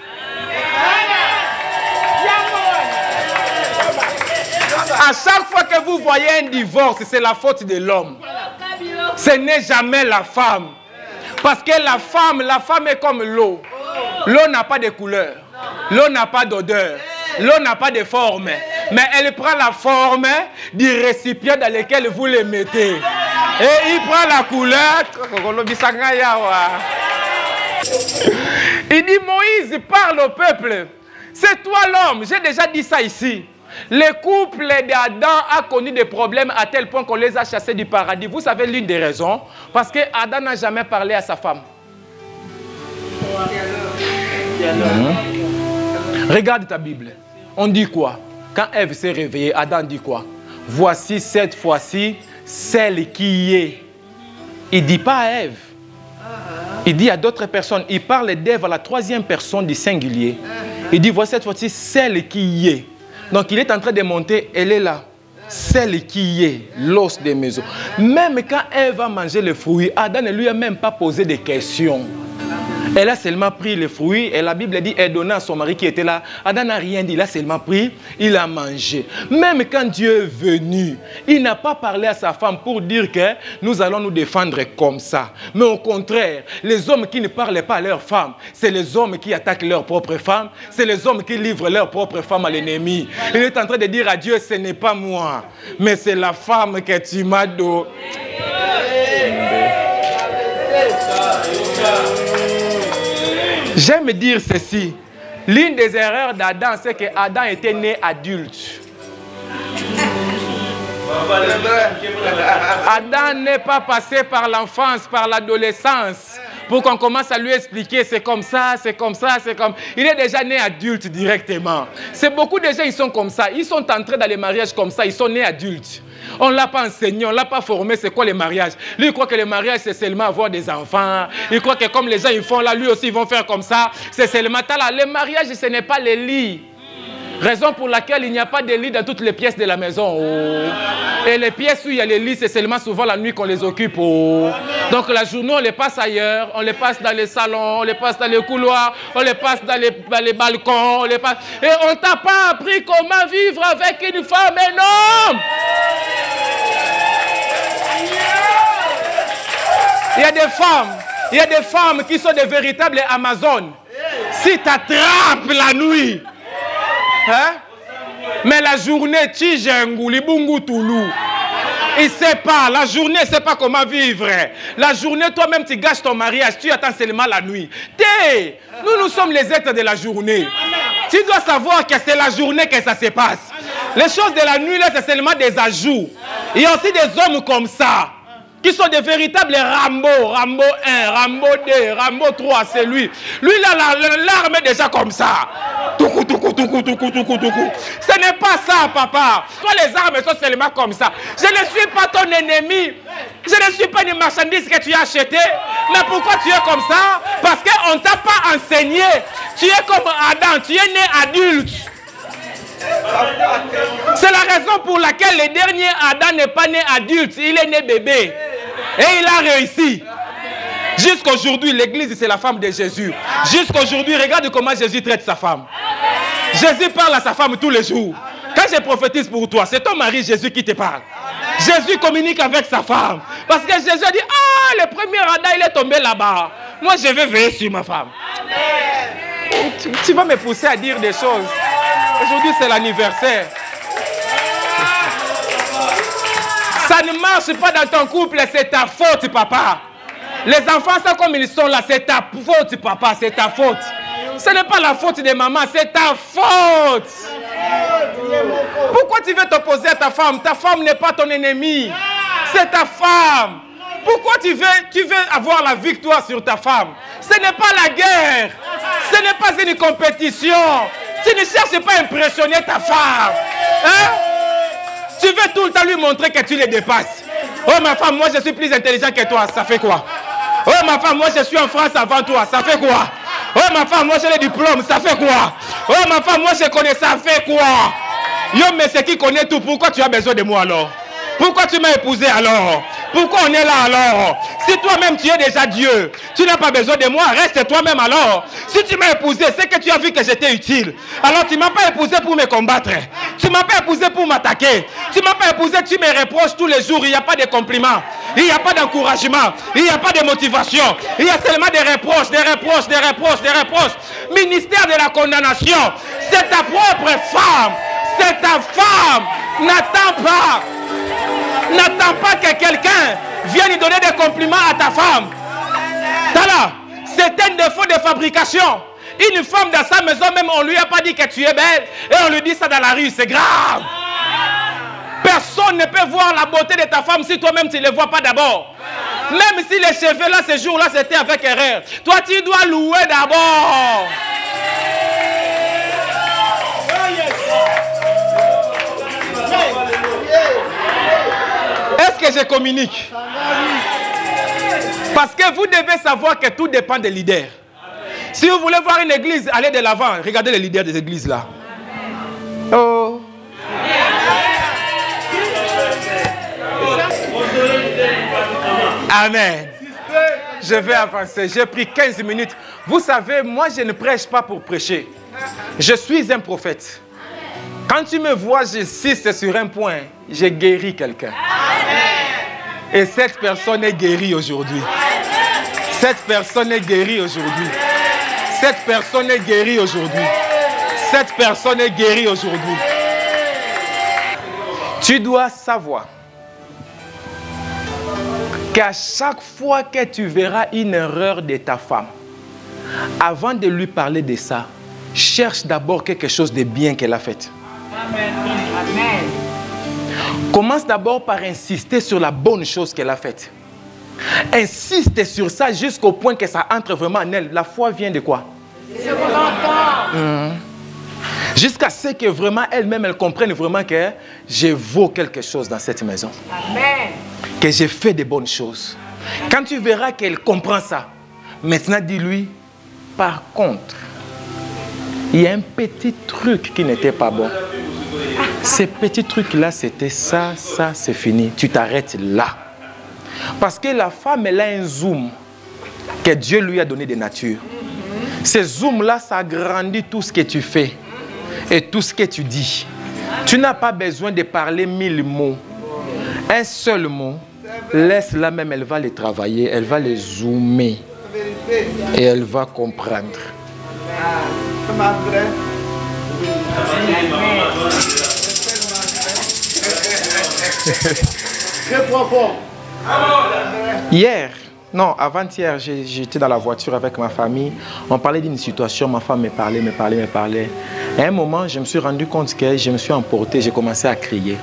À chaque fois que vous voyez un divorce, c'est la faute de l'homme. Ce n'est jamais la femme. Parce que la femme est comme l'eau. L'eau n'a pas de couleur. L'eau n'a pas d'odeur. L'eau n'a pas de forme. Mais elle prend la forme du récipient dans lequel vous le mettez. Et il prend la couleur. Il dit, Moïse parle au peuple. C'est toi l'homme. J'ai déjà dit ça ici. Le couple d'Adam a connu des problèmes à tel point qu'on les a chassés du paradis. Vous savez l'une des raisons? Parce que Adam n'a jamais parlé à sa femme. Regarde ta Bible. On dit quoi? Quand Ève s'est réveillée, Adam dit quoi? Voici cette fois-ci celle qui est. Il ne dit pas à Ève. Il dit à d'autres personnes. Il parle d'Ève à la troisième personne du singulier. Il dit voici cette fois-ci celle qui est. Donc il est en train de monter, elle est là. Celle qui est l'os des maisons. Même quand Ève a mangé le fruit, Adam ne lui a même pas posé de questions. Elle a seulement pris le fruit et la Bible dit elle donna à son mari qui était là. Adam n'a rien dit, il a seulement pris, il a mangé. Même quand Dieu est venu, il n'a pas parlé à sa femme pour dire que nous allons nous défendre comme ça. Mais au contraire, les hommes qui ne parlent pas à leur femme, c'est les hommes qui attaquent leur propre femme, c'est les hommes qui livrent leur propre femme à l'ennemi. Il est en train de dire à Dieu, ce n'est pas moi, mais c'est la femme que tu m'as donnée. J'aime dire ceci. L'une des erreurs d'Adam, c'est que Adam était né adulte. Adam n'est pas passé par l'enfance, par l'adolescence, pour qu'on commence à lui expliquer c'est comme ça, c'est comme ça, c'est comme... Il est déjà né adulte directement. C'est beaucoup de gens, ils sont comme ça. Ils sont entrés dans les mariages comme ça, ils sont nés adultes. On ne l'a pas enseigné, on ne l'a pas formé, c'est quoi les mariages. Lui, il croit que le mariage, c'est seulement avoir des enfants. Il croit que comme les gens, ils font là, lui aussi, ils vont faire comme ça. C'est seulement là. Le mariage, ce n'est pas les lits. Raison pour laquelle il n'y a pas de lit dans toutes les pièces de la maison. Oh. Et les pièces où il y a les lits, c'est seulement souvent la nuit qu'on les occupe. Oh. Donc la journée, on les passe ailleurs. On les passe dans les salons, on les passe dans les couloirs, on les passe dans les balcons. On les passe... Et on ne t'a pas appris comment vivre avec une femme et un homme. Il y a des femmes qui sont des véritables Amazones. Si tu attrapes la nuit, hein? Mais la journée, Tijengou, Libungu, Toulou. Il ne sait pas, la journée, il ne sait pas comment vivre. La journée, toi-même, tu gâches ton mariage, tu attends seulement la nuit. Nous sommes les êtres de la journée. Tu dois savoir que c'est la journée que ça se passe. Les choses de la nuit, là, c'est seulement des ajouts. Il y a aussi des hommes comme ça, qui sont des véritables Rambo. Rambo 1, Rambo 2, Rambo 3, c'est lui. Lui, l'arme est déjà comme ça. Toukou, toukou, toukou, toukou, toukou, toukou. Ce n'est pas ça, papa. Toi, les armes sont seulement comme ça. Je ne suis pas ton ennemi. Je ne suis pas une marchandise que tu as achetée. Mais pourquoi tu es comme ça? Parce qu'on ne t'a pas enseigné. Tu es comme Adam, tu es né adulte. C'est la raison pour laquelle le dernier Adam n'est pas né adulte, il est né bébé. Et il a réussi. Jusqu'aujourd'hui, l'église, c'est la femme de Jésus. Jusqu'aujourd'hui, regarde comment Jésus traite sa femme. Jésus parle à sa femme tous les jours. Quand je prophétise pour toi, c'est ton mari Jésus qui te parle. Jésus communique avec sa femme. Parce que Jésus a dit, ah, le premier Adam, il est tombé là-bas. Moi, je vais veiller sur ma femme. Tu vas me pousser à dire des choses. Aujourd'hui, c'est l'anniversaire. Ça ne marche pas dans ton couple, c'est ta faute, papa. Les enfants sont comme ils sont là, c'est ta faute, papa, c'est ta faute. Ce n'est pas la faute de maman, c'est ta faute. Pourquoi tu veux t'opposer à ta femme? Ta femme n'est pas ton ennemi, c'est ta femme. Pourquoi tu veux avoir la victoire sur ta femme? Ce n'est pas la guerre, ce n'est pas une compétition. Tu ne cherches pas à impressionner ta femme. Hein? Tu veux tout le temps lui montrer que tu les dépasses. Oh ma femme, moi je suis plus intelligent que toi, ça fait quoi? Oh ma femme, moi je suis en France avant toi, ça fait quoi? Oh ma femme, moi j'ai le diplôme, ça fait quoi? Oh ma femme, moi je connais, ça fait quoi? Yo, mais c'est qui connaît tout, pourquoi tu as besoin de moi alors? Pourquoi tu m'as épousé alors? Pourquoi on est là alors? Si toi-même tu es déjà Dieu, tu n'as pas besoin de moi, reste toi-même alors. Si tu m'as épousé, c'est que tu as vu que j'étais utile. Alors tu ne m'as pas épousé pour me combattre. Tu ne m'as pas épousé pour m'attaquer. Tu ne m'as pas épousé, tu me reproches tous les jours. Il n'y a pas de compliments. Il n'y a pas d'encouragement. Il n'y a pas de motivation. Il y a seulement des reproches, des reproches, des reproches, des reproches. Ministère de la condamnation. C'est ta propre femme. C'est ta femme. N'attends pas. N'attends pas que quelqu'un vienne donner des compliments à ta femme. Tala, c'est un défaut de fabrication. Une femme dans sa maison, même on ne lui a pas dit que tu es belle. Et on lui dit ça dans la rue, c'est grave. Personne ne peut voir la beauté de ta femme si toi-même tu ne le vois pas d'abord. Même si les cheveux là, ce jour-là, c'était avec erreur. Toi, tu dois louer d'abord. Est-ce que je communique? Parce que vous devez savoir que tout dépend des leaders. Si vous voulez voir une église, allez de l'avant. Regardez les leaders des églises là. Oh. Amen. Je vais avancer. J'ai pris 15 minutes. Vous savez, moi je ne prêche pas pour prêcher. Je suis un prophète. Quand tu me vois, j'insiste sur un point. J'ai guéri quelqu'un. Et cette personne est guérie aujourd'hui. Cette personne est guérie aujourd'hui. Cette personne est guérie aujourd'hui. Cette personne est guérie aujourd'hui. Tu dois savoir qu'à chaque fois que tu verras une erreur de ta femme, avant de lui parler de ça, cherche d'abord quelque chose de bien qu'elle a fait. Amen. Commence d'abord par insister sur la bonne chose qu'elle a faite. Insiste sur ça jusqu'au point que ça entre vraiment en elle. La foi vient de quoi? Jusqu'à ce que vraiment elle-même, elle comprenne vraiment que je vaux quelque chose dans cette maison. Amen. Que j'ai fait de bonnes choses. Quand tu verras qu'elle comprend ça, maintenant dis-lui, par contre, il y a un petit truc qui n'était pas bon. Ces petits trucs-là, c'était ça, ça, c'est fini. Tu t'arrêtes là. Parce que la femme, elle a un zoom que Dieu lui a donné de nature. Ce zoom-là, ça agrandit tout ce que tu fais et tout ce que tu dis. Tu n'as pas besoin de parler 1000 mots. Un seul mot, laisse-la même, elle va les travailler, elle va les zoomer et elle va comprendre. Hier, non, avant-hier, j'étais dans la voiture avec ma famille. On parlait d'une situation, ma femme me parlait. À un moment, je me suis rendu compte que je me suis emporté, j'ai commencé à crier.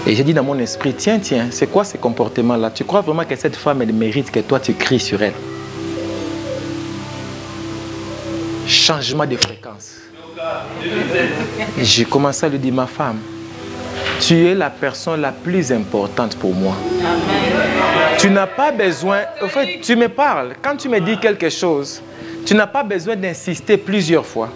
Et j'ai dit dans mon esprit, tiens, c'est quoi ce comportement-là? Tu crois vraiment que cette femme, elle mérite que toi, tu cries sur elle? Changement de fréquence. J'ai commencé à lui dire, ma femme, tu es la personne la plus importante pour moi. Tu n'as pas besoin, en fait, tu me parles. Quand tu me dis quelque chose, tu n'as pas besoin d'insister plusieurs fois.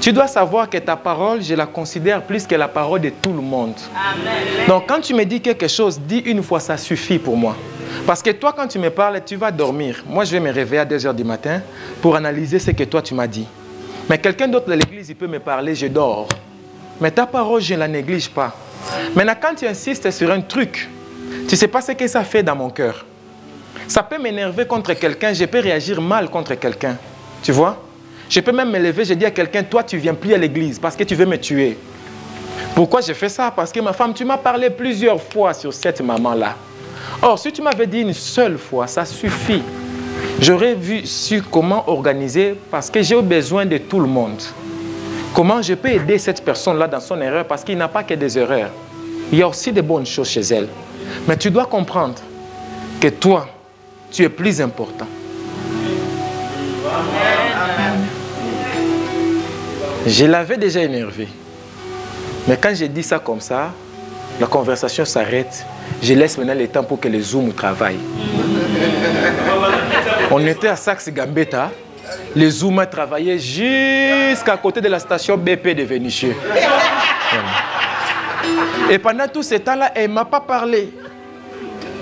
Tu dois savoir que ta parole, je la considère plus que la parole de tout le monde. Amen. Donc, quand tu me dis quelque chose, dis une fois, ça suffit pour moi. Parce que toi, quand tu me parles, tu vas dormir. Moi, je vais me réveiller à 2 h du matin pour analyser ce que toi, tu m'as dit. Mais quelqu'un d'autre de l'église, il peut me parler, je dors. Mais ta parole, je ne la néglige pas. Maintenant, quand tu insistes sur un truc, tu ne sais pas ce que ça fait dans mon cœur. Ça peut m'énerver contre quelqu'un, je peux réagir mal contre quelqu'un. Tu vois? Je peux même me lever, je dis à quelqu'un, toi, tu ne viens plus à l'église parce que tu veux me tuer. Pourquoi je fais ça? Parce que ma femme, tu m'as parlé plusieurs fois sur cette maman-là. Or, si tu m'avais dit une seule fois, ça suffit. J'aurais su comment organiser parce que j'ai besoin de tout le monde. Comment je peux aider cette personne-là dans son erreur parce qu'il n'a pas que des erreurs. Il y a aussi de bonnes choses chez elle. Mais tu dois comprendre que toi, tu es plus important. Amen. Je l'avais déjà énervé. Mais quand j'ai dit ça comme ça, la conversation s'arrête. Je laisse maintenant le temps pour que les Zooms travaillent. On était à Saxe-Gambetta. Les Zooms travaillaient jusqu'à côté de la station BP de Vénissieux. Et pendant tout ce temps-là, elle ne m'a pas parlé.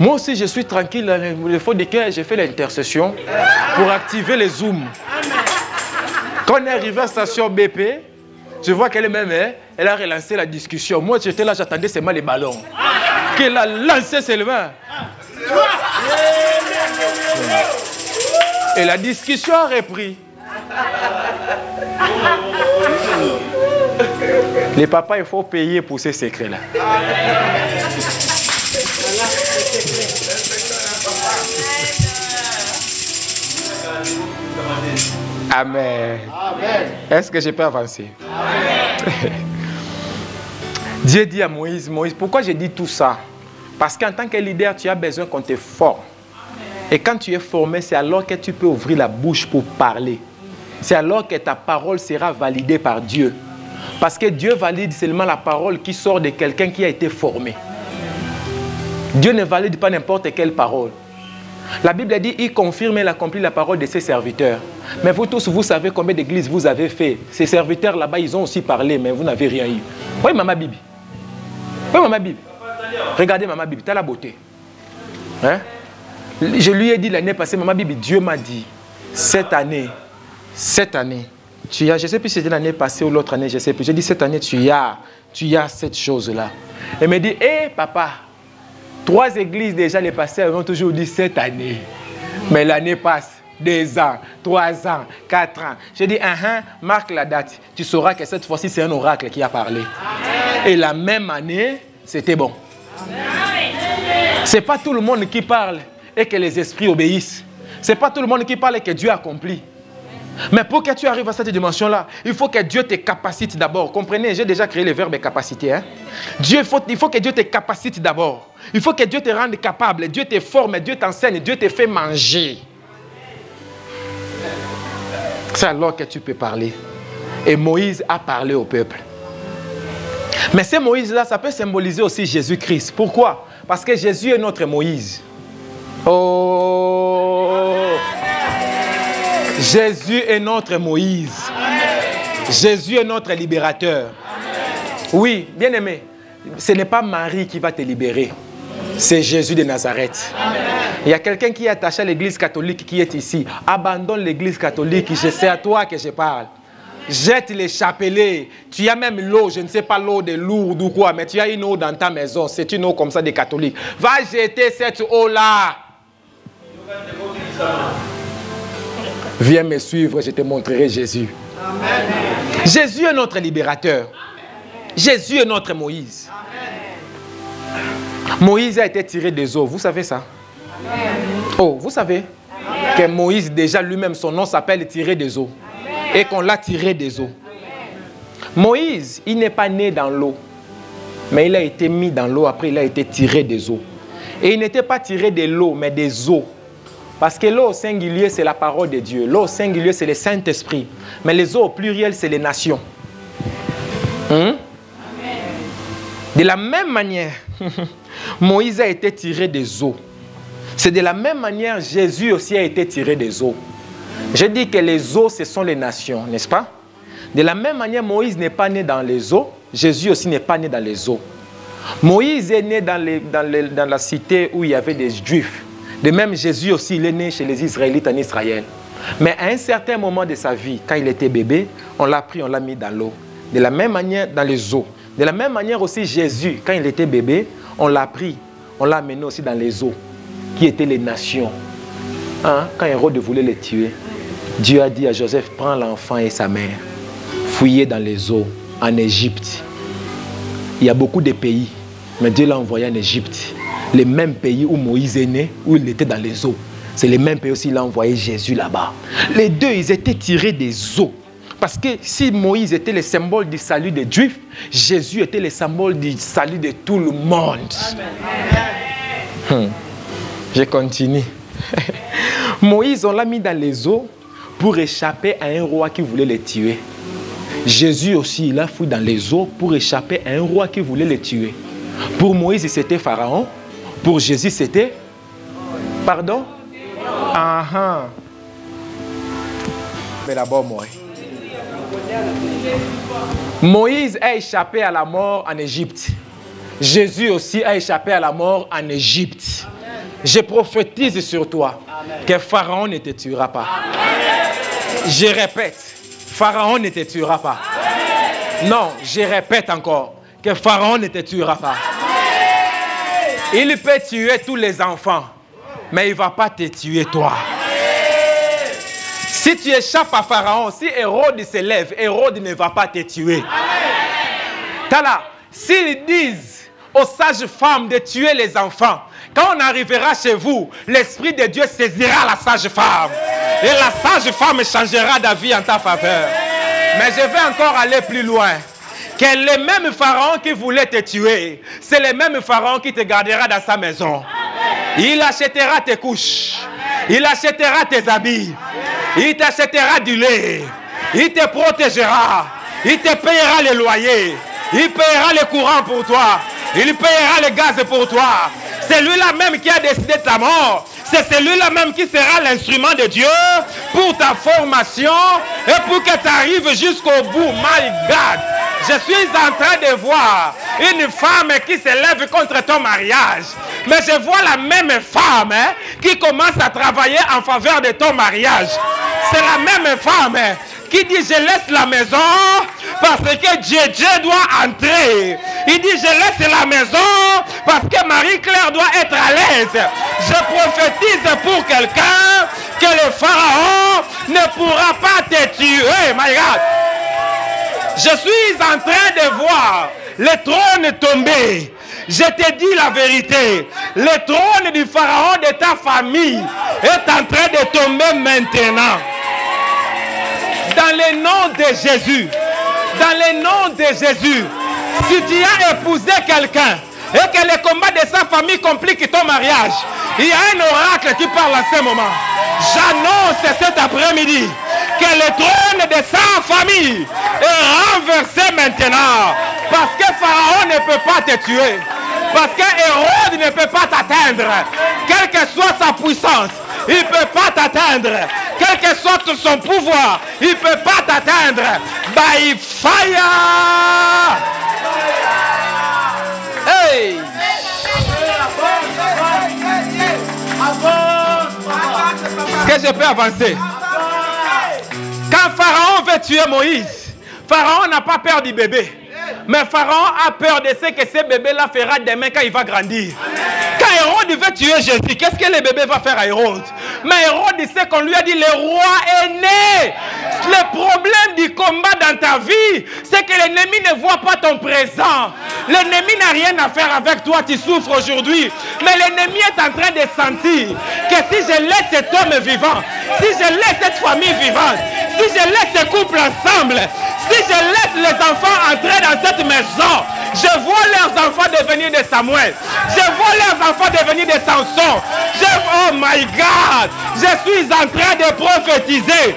Moi aussi, je suis tranquille. Le fond du cœur, j'ai fait l'intercession pour activer les Zooms. Quand on est arrivé à la station BP, je vois qu'elle-même, elle a relancé la discussion. Moi, j'étais là, j'attendais seulement les ballons. Qu'elle a lancé seulement. Et la discussion a repris. Les papas, il faut payer pour ces secrets-là. Amen. Est-ce que je peux avancer? Amen. Dieu dit à Moïse, pourquoi je dis tout ça? Parce qu'en tant que leader, tu as besoin qu'on te forme. Et quand tu es formé, c'est alors que tu peux ouvrir la bouche pour parler. C'est alors que ta parole sera validée par Dieu. Parce que Dieu valide seulement la parole qui sort de quelqu'un qui a été formé. Dieu ne valide pas n'importe quelle parole. La Bible a dit, il confirme et il accomplit la parole de ses serviteurs. Mais vous tous, vous savez combien d'églises vous avez fait. Ces serviteurs là-bas, ils ont aussi parlé, mais vous n'avez rien eu. Oui, Maman Bibi. Oui, Maman Bibi. Regardez Maman Bibi, tu as la beauté. Hein? Je lui ai dit l'année passée, Maman Bibi, Dieu m'a dit, cette année, tu as, je ne sais plus si c'était l'année passée ou l'autre année, je ne sais plus. J'ai dit, cette année, tu as cette chose-là. Elle me dit, hé papa, 3 églises déjà, les pasteurs ont toujours dit cette année. Mais l'année passe, 2 ans, 3 ans, 4 ans. J'ai dit, marque la date. Tu sauras que cette fois-ci, c'est un oracle qui a parlé. Amen. Et la même année, c'était bon. Ce n'est pas tout le monde qui parle et que les esprits obéissent. Ce n'est pas tout le monde qui parle et que Dieu accomplit. Mais pour que tu arrives à cette dimension-là, il faut que Dieu te capacite d'abord. Comprenez, j'ai déjà créé le verbe capacité. Hein? Il faut que Dieu te capacite d'abord. Il faut que Dieu te rende capable. Dieu te forme, Dieu t'enseigne, Dieu te fait manger. C'est alors que tu peux parler. Et Moïse a parlé au peuple. Mais ce Moïse-là, ça peut symboliser aussi Jésus-Christ. Pourquoi? Parce que Jésus est notre Moïse. Oh! Jésus est notre Moïse. Jésus est notre libérateur. Oui, bien aimé, ce n'est pas Marie qui va te libérer. C'est Jésus de Nazareth. Il y a quelqu'un qui est attaché à l'église catholique qui est ici. Abandonne l'église catholique, c'est à toi que je parle. Jette les chapelets. Tu as même l'eau, je ne sais pas l'eau de Lourdes ou quoi, mais tu as une eau dans ta maison. C'est une eau comme ça des catholiques. Va jeter cette eau-là. Viens me suivre, je te montrerai Jésus. Amen. Jésus est notre libérateur. Jésus est notre Moïse. Amen. Moïse a été tiré des eaux, vous savez ça? Amen. Oh, vous savez que Moïse, déjà lui-même, son nom s'appelle tiré des eaux. Et qu'on l'a tiré des eaux. Moïse, il n'est pas né dans l'eau, mais il a été mis dans l'eau, après il a été tiré des eaux. Et il n'était pas tiré de l'eau, mais des eaux. Parce que l'eau au singulier, c'est la parole de Dieu. L'eau au singulier, c'est le Saint-Esprit. Mais les eaux au pluriel, c'est les nations. De la même manière, Moïse a été tiré des eaux. C'est de la même manière, Jésus aussi a été tiré des eaux. Je dis que les eaux, ce sont les nations, n'est-ce pas? De la même manière, Moïse n'est pas né dans les eaux. Jésus aussi n'est pas né dans les eaux. Moïse est né dans la cité où il y avait des Juifs. De même, Jésus aussi, il est né chez les Israélites en Israël. Mais à un certain moment de sa vie, quand il était bébé, on l'a pris, on l'a mis dans l'eau. De la même manière, dans les eaux. De la même manière aussi, Jésus, quand il était bébé, on l'a pris, on l'a amené aussi dans les eaux, qui étaient les nations. Hein? Quand Hérode voulait les tuer, Dieu a dit à Joseph, prends l'enfant et sa mère, fouillez dans les eaux, en Égypte. Il y a beaucoup de pays, mais Dieu l'a envoyé en Égypte. Les mêmes pays où Moïse est né, où il était dans les eaux. C'est les mêmes pays aussi, il a envoyé Jésus là-bas. Les deux, ils étaient tirés des eaux. Parce que si Moïse était le symbole du salut des Juifs, Jésus était le symbole du salut de tout le monde. Je continue. Moïse, on l'a mis dans les eaux pour échapper à un roi qui voulait les tuer. Jésus aussi, il a fui dans les eaux pour échapper à un roi qui voulait les tuer. Pour Moïse, c'était Pharaon. Pour Jésus, c'était... Pardon? Mais d'abord, moi. Moïse a échappé à la mort en Égypte. Jésus aussi a échappé à la mort en Égypte. Je prophétise sur toi que Pharaon ne te tuera pas. Je répète, Pharaon ne te tuera pas. Non, je répète encore, que Pharaon ne te tuera pas. Il peut tuer tous les enfants, mais il ne va pas te tuer toi. Si tu échappes à Pharaon, si Hérode se lève, Hérode ne va pas te tuer. Tala, s'ils disent aux sages femmes de tuer les enfants, quand on arrivera chez vous, l'Esprit de Dieu saisira la sage femme. Et la sage femme changera d'avis en ta faveur. Mais je vais encore aller plus loin. Que le même Pharaon qui voulait te tuer, c'est le même Pharaon qui te gardera dans sa maison. Il achètera tes couches. Il achètera tes habits. Il t'achètera du lait. Il te protégera. Il te payera le loyer. Il payera le courant pour toi. Il payera le gaz pour toi. C'est lui-là même qui a décidé de ta mort. C'est celui-là même qui sera l'instrument de Dieu pour ta formation et pour que tu arrives jusqu'au bout. My God! Je suis en train de voir une femme qui se lève contre ton mariage. Mais je vois la même femme qui commence à travailler en faveur de ton mariage. C'est la même femme qui dit je laisse la maison parce que Dieu doit entrer. Il dit je laisse la maison parce que Marie-Claire doit être à l'aise. Je prophétise pour quelqu'un que le Pharaon ne pourra pas te tuer. My God. Je suis en train de voir le trône tomber. Je te dis la vérité. Le trône du Pharaon de ta famille est en train de tomber maintenant. Dans le nom de Jésus. Dans le nom de Jésus. Si tu as épousé quelqu'un et que le combat de sa famille complique ton mariage, il y a un oracle qui parle à ce moment. J'annonce cet après-midi que le trône de sa famille est renversé maintenant. Parce que Pharaon ne peut pas te tuer. Parce que Hérode ne peut pas t'atteindre. Quelle que soit sa puissance, il ne peut pas t'atteindre. Quel que soit son pouvoir, il ne peut pas t'atteindre. By fire! Hey! Est-ce que je peux avancer? Quand Pharaon veut tuer Moïse, Pharaon n'a pas peur du bébé. Mais Pharaon a peur de ce que ce bébé-là fera demain quand il va grandir. Quand Hérode veut tuer Jésus, qu'est-ce que le bébé va faire à Hérode? Mais Hérode sait qu'on lui a dit, le roi est né. Le problème du combat dans ta vie, c'est que l'ennemi ne voit pas ton présent. L'ennemi n'a rien à faire avec toi, tu souffres aujourd'hui. Mais l'ennemi est en train de sentir que si je laisse cet homme vivant, si je laisse cette famille vivante, si je laisse ce couple ensemble, si je laisse les enfants entrer dans cette maison, je vois leurs enfants devenir des Samuel. Je vois leurs enfants devenir des Samson. Oh my God, je suis en train de prophétiser.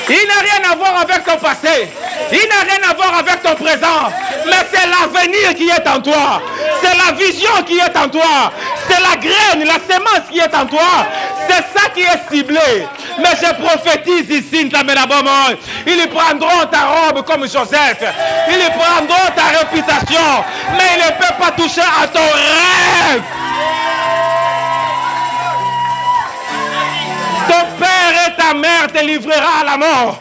Il n'a rien à voir avec ton passé. Il n'a rien à voir avec ton présent. Mais c'est l'avenir qui est en toi. C'est la vision qui est en toi. C'est la graine, la semence qui est en toi. C'est ça qui est ciblé. Mais je prophétise ici, ils prendront ta robe comme Joseph. Ils prendront ta réputation. Mais ils ne peuvent pas toucher à ton rêve. Ton père et ta mère te livrera à la mort.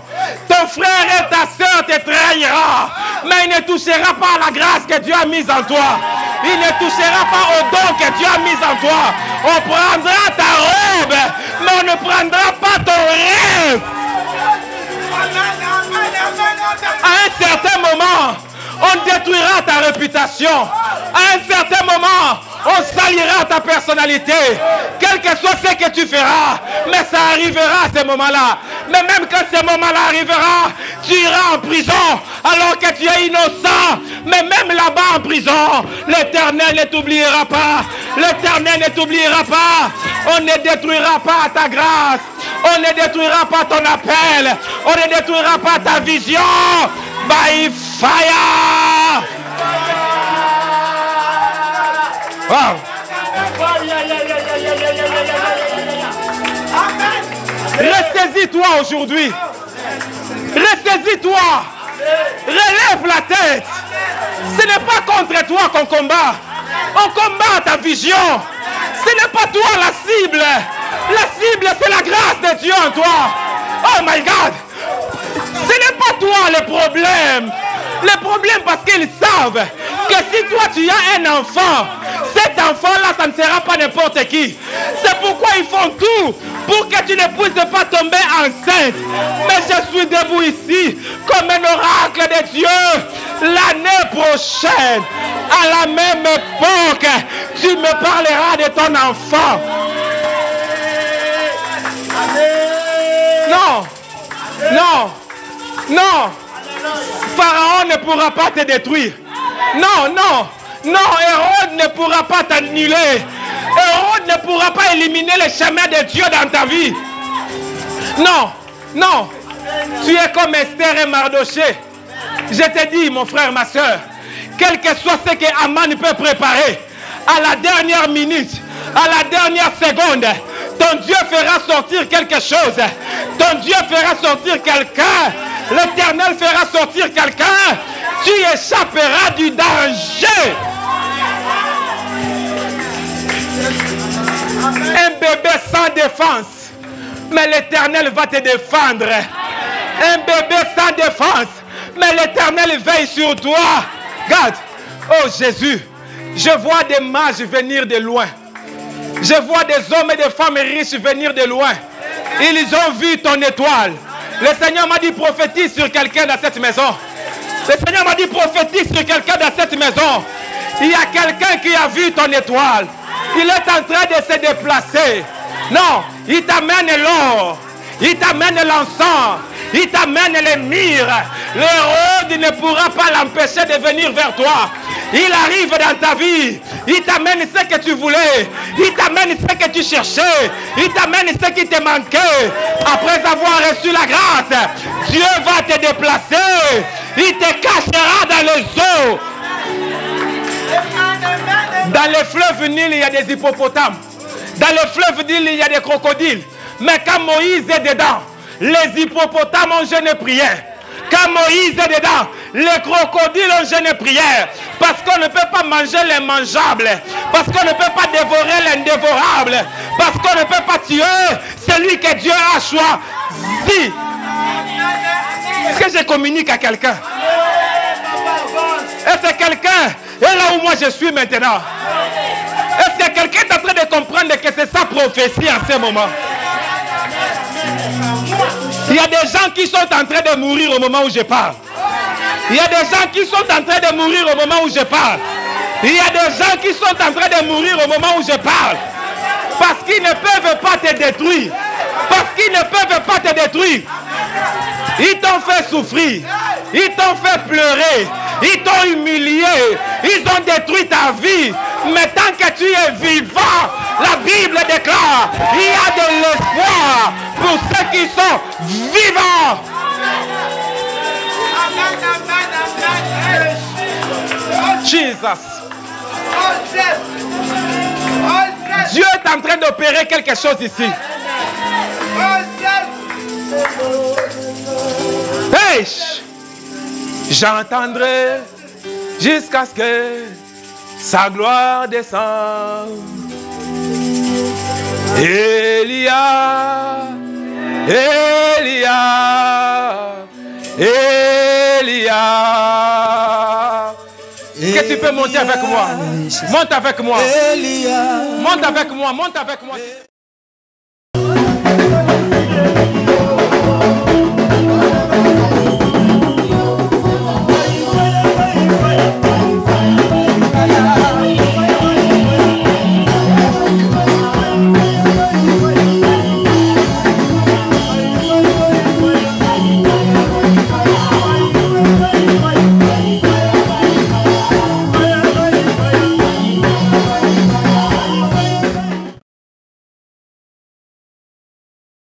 Ton frère et ta soeur te trahira. Mais il ne touchera pas à la grâce que Dieu a mise en toi. Il ne touchera pas au don que Dieu a mis en toi. On prendra ta robe, mais on ne prendra pas ton rêve. À un certain moment, on détruira ta réputation. À un certain moment, on salira ta personnalité. Quel que soit ce que tu feras, mais ça arrivera à ce moment-là. Mais même quand ce moment-là arrivera, tu iras en prison alors que tu es innocent. Mais même là-bas en prison, l'Éternel ne t'oubliera pas. L'Éternel ne t'oubliera pas. On ne détruira pas ta grâce. On ne détruira pas ton appel. On ne détruira pas ta vision. By fire. Wow. Ressaisis-toi aujourd'hui. Ressaisis-toi. Relève la tête. Ce n'est pas contre toi qu'on combat. On combat ta vision. Ce n'est pas toi la cible. La cible, c'est la grâce de Dieu en toi. Oh my God. Ce n'est pas toi le problème. Le problème parce qu'ils savent que si toi tu as un enfant, cet enfant-là, ça ne sera pas n'importe qui. C'est pourquoi ils font tout pour que tu ne puisses pas tomber enceinte. Mais je suis debout ici comme un oracle de Dieu. L'année prochaine, à la même époque, tu me parleras de ton enfant. Non, non, non. Pharaon ne pourra pas te détruire. Non, non, non, Hérode ne pourra pas t'annuler. Hérode ne pourra pas éliminer les chemins de Dieu dans ta vie. Non, non. Tu es comme Esther et Mardoché. Je te dis, mon frère, ma soeur, quel que soit ce que Aman peut préparer, à la dernière minute, à la dernière seconde, ton Dieu fera sortir quelque chose. Ton Dieu fera sortir quelqu'un. L'Éternel fera sortir quelqu'un. Tu échapperas du danger. Un bébé sans défense. Mais l'Éternel va te défendre. Un bébé sans défense. Mais l'Éternel veille sur toi. Regarde. Oh Jésus. Je vois des mages venir de loin. Je vois des hommes et des femmes riches venir de loin. Ils ont vu ton étoile. Le Seigneur m'a dit prophétise sur quelqu'un dans cette maison. Le Seigneur m'a dit prophétise sur quelqu'un dans cette maison. Il y a quelqu'un qui a vu ton étoile. Il est en train de se déplacer. Non, il t'amène l'or. Il t'amène l'encens. Il t'amène les myrrhes. L'Hérode ne pourra pas l'empêcher de venir vers toi. Il arrive dans ta vie. Il t'amène ce que tu voulais. Il t'amène ce que tu cherchais. Il t'amène ce qui te manquait. Après avoir reçu la grâce, Dieu va te déplacer. Il te cachera dans les eaux. Dans le fleuve Nil, il y a des hippopotames. Dans le fleuve Nil, il y a des crocodiles. Mais quand Moïse est dedans, les hippopotames ont jeûné prière. Quand Moïse est dedans, les crocodiles ont jeûné prière. Parce qu'on ne peut pas manger les mangeables. Parce qu'on ne peut pas dévorer l'indévorable. Parce qu'on ne peut pas tuer celui que Dieu a choisi. Est-ce que je communique à quelqu'un? Est-ce que quelqu'un est là où moi je suis maintenant? Est-ce que quelqu'un est en train de comprendre que c'est sa prophétie en ce moment? Il y a des gens qui sont en train de mourir au moment où je parle. Il y a des gens qui sont en train de mourir au moment où je parle. Il y a des gens qui sont en train de mourir au moment où je parle. Parce qu'ils ne peuvent pas te détruire. Parce qu'ils ne peuvent pas te détruire. Ils t'ont fait souffrir. Ils t'ont fait pleurer. Ils t'ont humilié. Ils ont détruit ta vie. Mais tant que tu es vivant, la Bible déclare, il y a de l'espoir pour ceux qui sont vivants. Jesus. Dieu est en train d'opérer quelque chose ici. Hey! J'entendrai jusqu'à ce que sa gloire descende. Elia, Elia, Elia. Est-ce que tu peux monter avec moi? Monte avec moi. Monte avec moi, monte avec moi.